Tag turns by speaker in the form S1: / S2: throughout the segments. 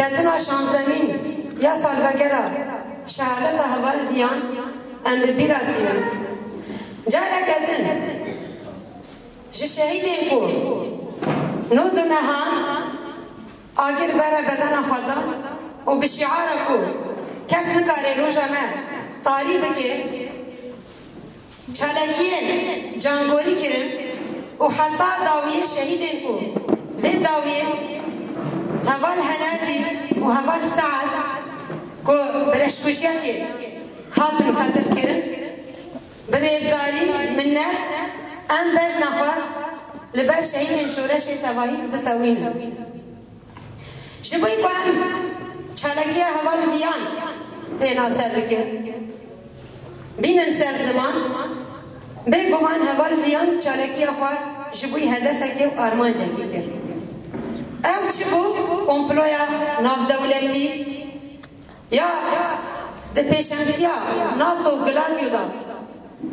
S1: هاتنا شانزمین یا سالوگرا شهادت هوال دیان ام ببیرات دیمن جارا کدن جه شهیدین کو نو دو نهان آگر برا بدن خدا و بشعار کو کس نکاره روژا من طاریب که چالکین جانگوری کرن و حتی داویه شهیدین کو و داویه هوال هنادی و هوال سعد کو برشکوشیا که خاطر قتل کرن بريزداري منات ام باش نخوار لبال شهيد شورش تواهي تتاوين جبوي قام چالكيا هوال فيان بينا سرك بينن سر زمان بي قمان هوال فيان چالكيا خواه جبوي هدفك و آرمان جنگي كر او چبو كومپلويا ناف دولتي يا ده پیشنگیا ناتو گلاویو دا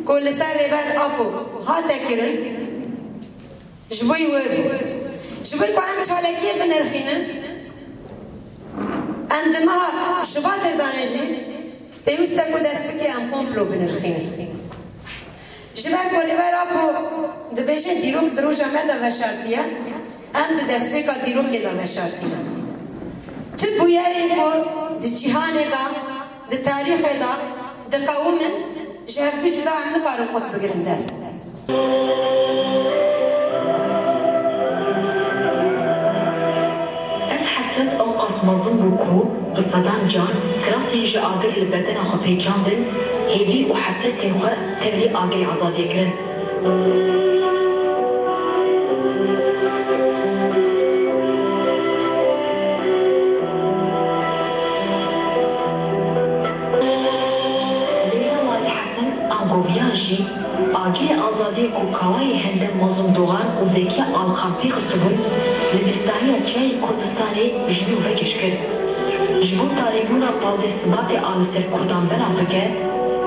S1: کل سر ریبر آپو هاته کرن جبوی کو ام چالکیه بنرخینن ام دمها شبات دانجی پیوسته کو دست بکی ام کمپلو بنرخینن جبر کو ریبر آپو دبیشه دیروک دروجا مده وشارتیه ام دست بکا دیروکی دا وشارتیه تب بویرین کو دی جهان دا دی تاریخ دا دی قوم شهرتي جدا عم نقارن خود بگیرن دست
S2: حسن أوقات مظن بكو بصدام جان كراسي جا آقر لبدن أخو بيجان دن هيدي وحسن تنخى تبلي آقر عضاد يكرن بياجي آجي آزادي كوكاوي هندم مظلوم دوغان وزيكي آلخامتي خصبون لبستانية چاي كردستاني جبو فكشكر جبو تاريخونا بالدي سباتي آلسر كردان بنا بكه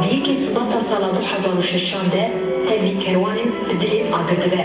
S2: ديكي سباتا سالا 2006 ده تبلي كروانين بدري آقر دبه